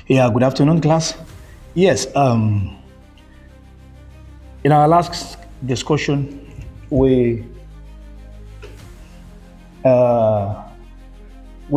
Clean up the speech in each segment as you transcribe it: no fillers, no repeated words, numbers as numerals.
Yeah, good afternoon, class. Yes, in our last discussion, we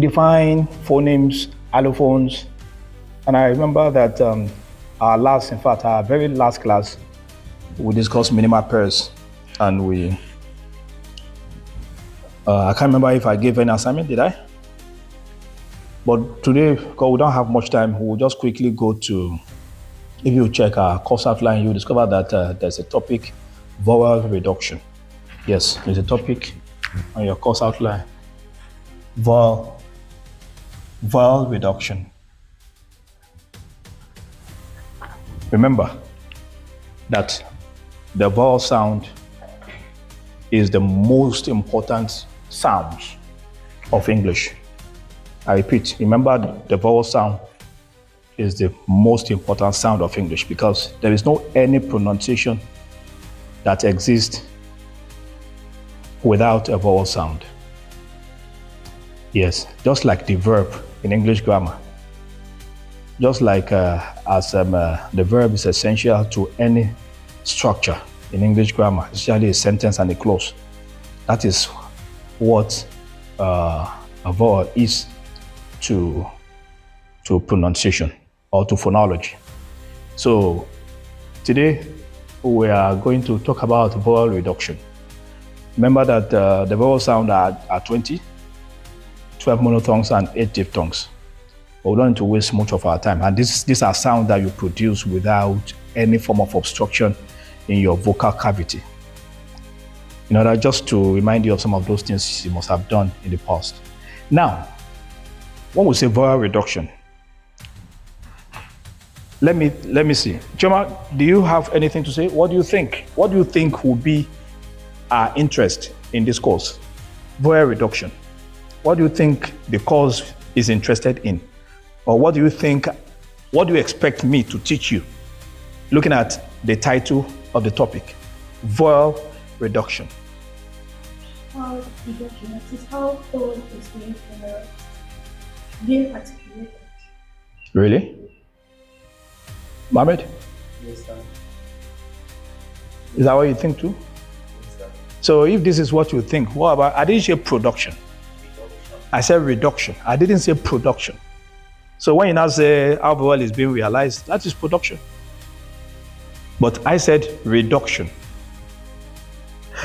define phonemes, allophones, and I remember that our very last class, we discussed minimal pairs, and I can't remember if I gave any assignment, did I? But today, because we don't have much time, we'll just quickly go to, if you check our course outline, you'll discover that there's a topic, vowel reduction. Yes, there's a topic on your course outline, vowel reduction. Remember that the vowel sound is the most important sound of English. I repeat, remember the vowel sound is the most important sound of English because there is no any pronunciation that exists without a vowel sound. Yes, just like the verb in English grammar. Just like the verb is essential to any structure in English grammar, especially a sentence and a clause. That is what a vowel is to pronunciation or to phonology. So today we are going to talk about vowel reduction. Remember that the vowel sound are 20, 12 monophthongs and 8 diphthongs. But we don't need to waste much of our time. And these are sounds that you produce without any form of obstruction in your vocal cavity. In order just to remind you of some of those things you must have done in the past. Now, when we say vowel reduction, let me see. Choma, do you have anything to say? What do you think? What do you think will be our interest in this course? Vowel reduction. What do you think the course is interested in? Or what do you expect me to teach you? Looking at the title of the topic, vowel reduction. Vowel reduction, that is how tone is being articulated. Really? Mohammed? Yes, sir. Is that what you think too? Yes, sir. So if this is what you think, what about, I didn't say production. I said reduction. I didn't say production. So when you now say how vowel is being realized, that is production. But I said reduction.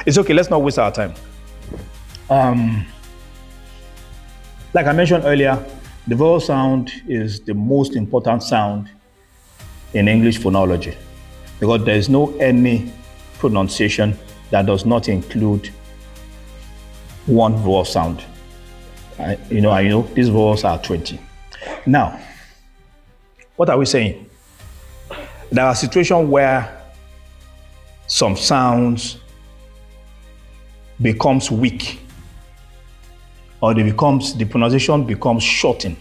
It's okay, let's not waste our time. Like I mentioned earlier, the vowel sound is the most important sound in English phonology because there is no any pronunciation that does not include one vowel sound. I know these vowels are 20. Now, what are we saying? There are situations where some sounds becomes weak or the pronunciation becomes shortened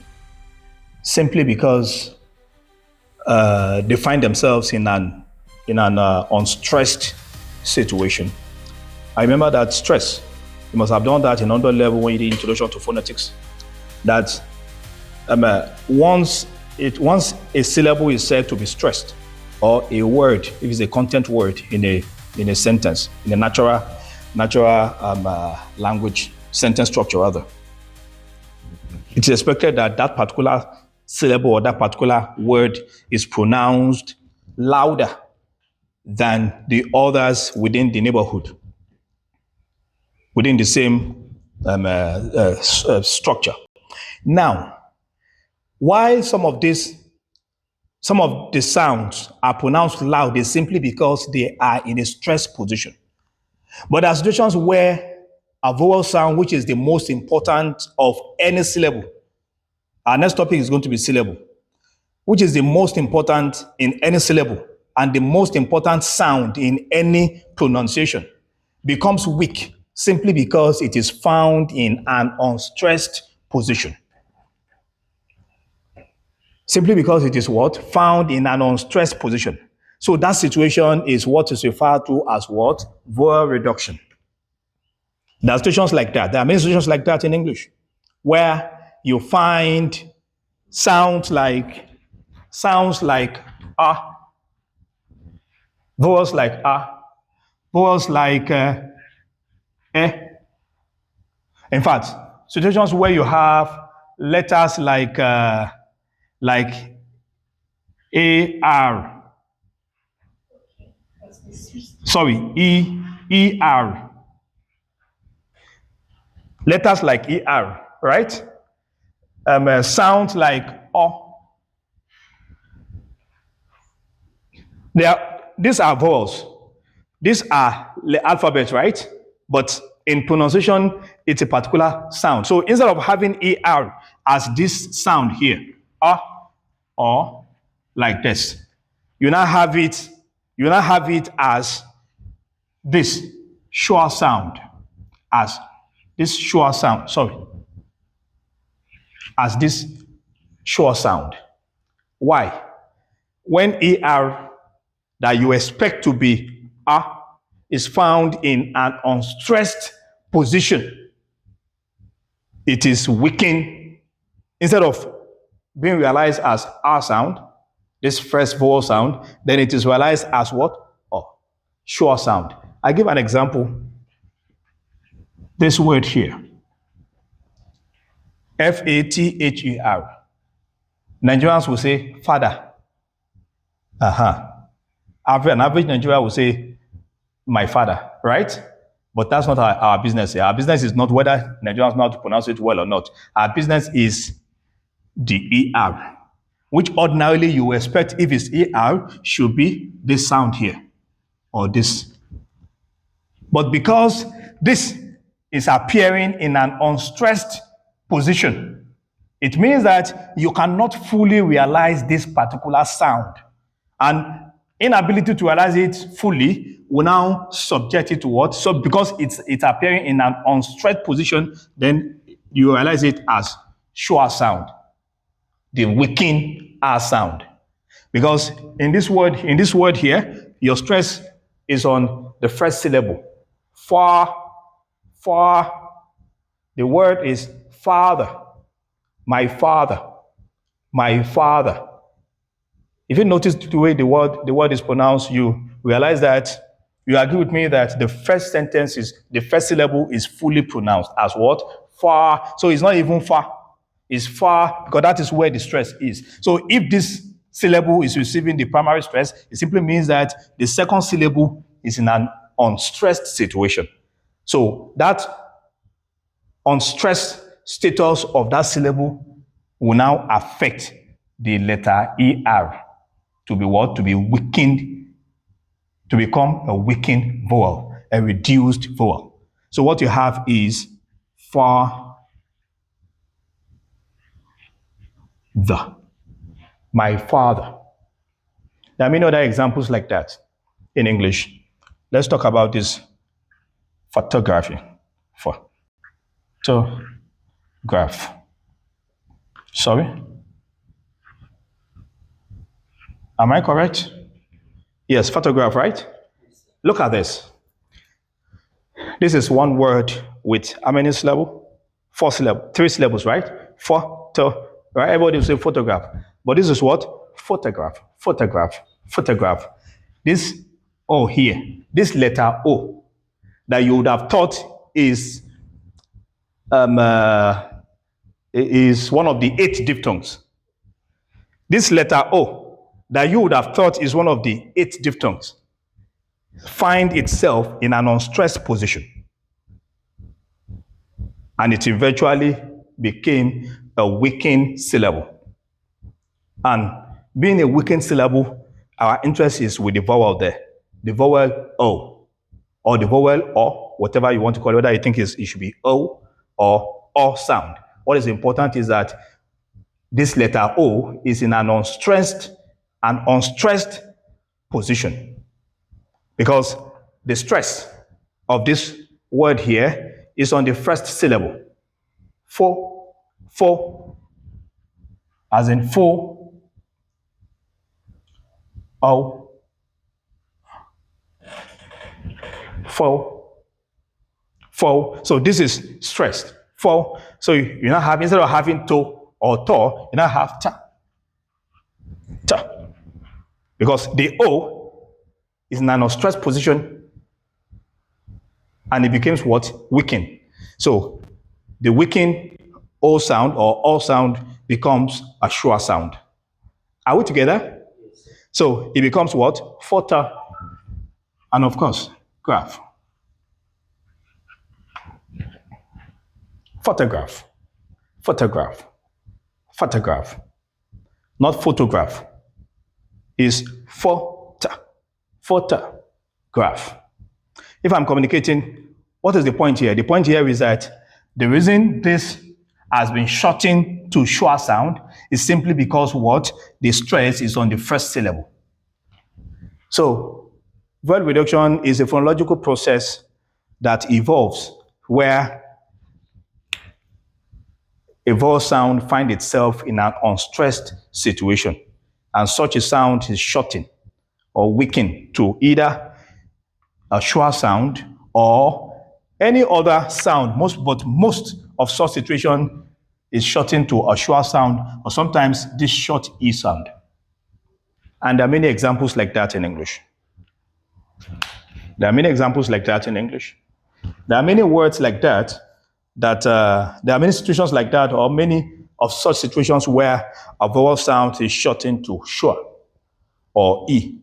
simply because they find themselves in an unstressed situation. I remember that stress, you must have done that in under level when you did introduction to phonetics, that once a syllable is said to be stressed, or a word, if it's a content word in a sentence, in a natural language sentence structure rather, it's expected that that particular syllable or that particular word is pronounced louder than the others within the neighborhood, within the same structure. Now, why some of the sounds are pronounced loud is simply because they are in a stressed position. But there are situations where a vowel sound, which is the most important of any syllable, our next topic is going to be syllable, which is the most important in any syllable and the most important sound in any pronunciation, becomes weak simply because it is found in an unstressed position. Simply because it is what? Found in an unstressed position. So that situation is what is referred to as what? Vowel reduction. There are situations like that. There are many situations like that in English, where you find sounds like sounds like ah, vowels like ah, vowels like eh. In fact, situations where you have letters like AR, sorry, ER, letters like ER, right? Sound like O. These are vowels. These are the alphabet, right? But in pronunciation, it's a particular sound. So instead of having ER as this sound here, or like this, you now have it, as this sure sound, as this sure sound, sorry, as this sure sound. Why? When ER that you expect to be is found in an unstressed position, it is weakened. Instead of being realized as R sound, this first vowel sound, then it is realized as what? Sure sound. I give an example. This word here, FATHER. Nigerians will say father. An average Nigerian will say my father, right? But that's not our business here. Our business is not whether Nigerians know how to pronounce it well or not. Our business is the ER, which ordinarily you expect, if it's ER, should be this sound here, or this. But because this is appearing in an unstressed position, it means that you cannot fully realize this particular sound. And inability to realize it fully will now subject it to what? So because it's appearing in an unstressed position, then you realize it as sure sound, the weakened R sound. Because in this word here, your stress is on the first syllable. Far. The word is father. My father. My father. If you notice the way the word is pronounced, you realize that you agree with me that the first syllable is fully pronounced as what? Far. So it's not even far. It's far, because that is where the stress is. So if this syllable is receiving the primary stress, it simply means that the second syllable is in an unstressed situation. So that unstressed status of that syllable will now affect the letter ER to be what? To be weakened, to become a weakened vowel, a reduced vowel. So what you have is my father. There are many other examples like that in English. Let's talk about this photography. Photograph. Sorry? Am I correct? Yes, photograph, right? Look at this. This is one word with how many syllables? 4 syllables, 3 syllables, right? Photo, right? Everybody will say photograph. But this is what? Photograph, photograph, photograph. This O here, this letter O that you would have thought is one of the 8 diphthongs. This letter O that you would have thought is one of the 8 diphthongs find itself in an unstressed position. And it eventually became a weakened syllable. And being a weakened syllable, our interest is with the vowel there. The vowel O, or the vowel O, whatever you want to call it, whether you think it should be O or O sound. What is important is that this letter O is in an unstressed position. Because the stress of this word here is on the first syllable. Fo, as in fo, o, fo. So this is stressed. Fo. So you now have, instead of having to or to, you now have ta. because the O is in an unstressed position and it becomes what? Weakened. So the weakened O sound or O sound becomes a schwa sound. Are we together? So it becomes what? Photo. And of course, graph. Photograph. Photograph. Photograph. Not photograph. Is photo. Photograph. If I'm communicating, what is the point here? The point here is that the reason this has been shortened to schwa sound is simply because what? The stress is on the first syllable. So, vowel reduction is a phonological process that evolves where a vowel sound finds itself in an unstressed situation, and such a sound is shortened or weakened to either a schwa sound or any other sound. Most of such situation is shortened to a schwa sound, or sometimes this short e sound. And there are many examples like that in English. There are many examples like that in English. There are many words like that, there are many situations like that, or many of such situations where a vowel sound is shortened to schwa or e.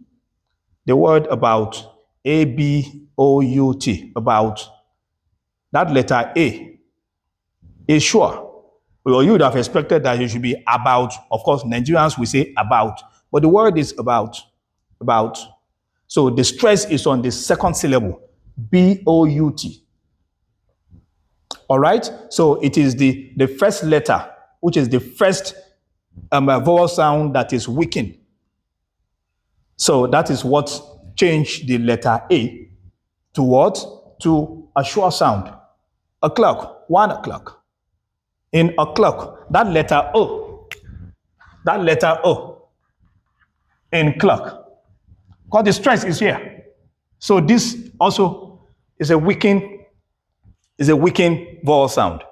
The word about, A-B-O-U-T, about, that letter A is schwa. Well, you would have expected that it should be about. Of course, Nigerians will say about, but the word is about. About. So the stress is on the second syllable, B-O-U-T. All right? So it is the first letter, which is the first vowel sound that is weakened. So that is what changed the letter A to what? To a schwa sound. O'clock, 1 o'clock. In o'clock, that letter O in clock, because the stress is here. So this also is a weakened vowel sound.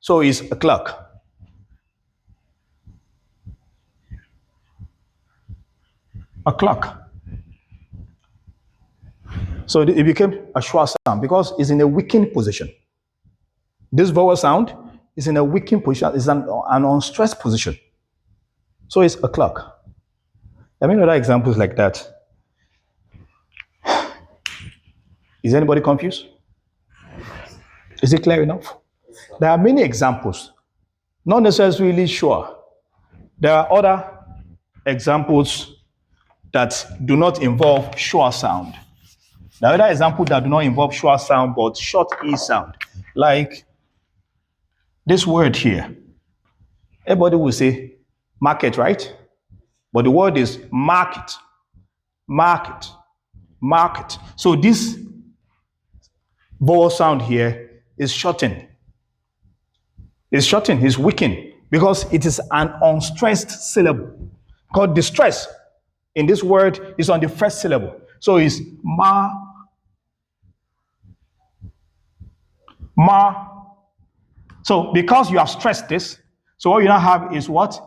So it's a clock. A clock. So it became a schwa sound because it's in a weakened position. This vowel sound is in a weakened position, it's an unstressed position. So it's a clock. There are many other examples like that. Is anybody confused? Is it clear enough? There are many examples, not necessarily sure. There are other examples that do not involve schwa sound. There are other examples that do not involve schwa sound but short e sound, like this word here. Everybody will say market, right? But the word is market. Market. Market. So this vowel sound here is shortened. It's shortened, it's weakened, because it is an unstressed syllable. Because the stress in this word is on the first syllable. So it's ma. So because you have stressed this, so what you now have is what?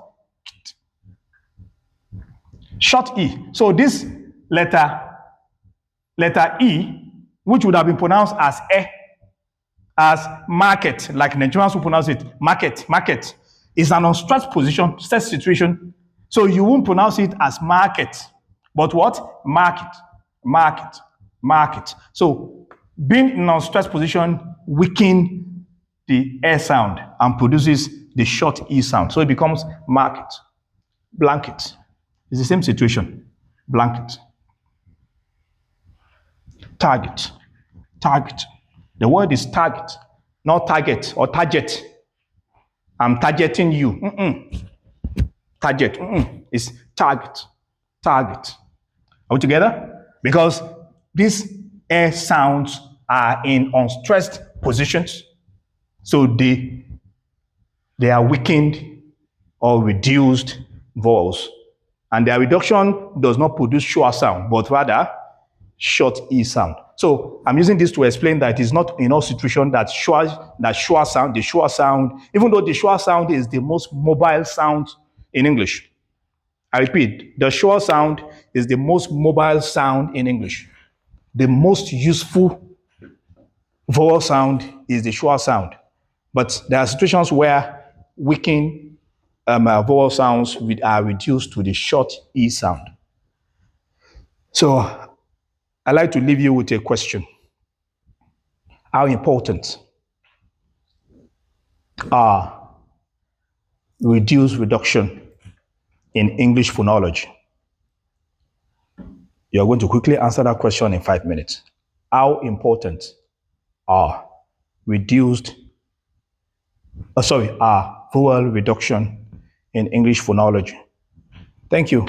Short E. So this letter E, which would have been pronounced as as market, like Nigerians will pronounce it, market, is an unstressed position, stressed situation. So you won't pronounce it as market, but what? Market. So being in an unstressed position weakens the air sound and produces the short E sound. So it becomes market. Blanket. It's the same situation. Blanket. Target. The word is target, not target or target. I'm targeting you. Target. It's target. Are we together? Because these air sounds are in unstressed positions, so they are weakened or reduced vowels. And their reduction does not produce schwa sound, but rather short E sound. So I'm using this to explain that it's not in all situations that schwa sound, even though the schwa sound is the most mobile sound in English. I repeat, the schwa sound is the most mobile sound in English. The most useful vowel sound is the schwa sound. But there are situations where weakened vowel sounds are reduced to the short E sound. So I'd like to leave you with a question. How important are reduce reduction in English phonology? You're going to quickly answer that question in 5 minutes. How important are vowel reduction in English phonology? Thank you.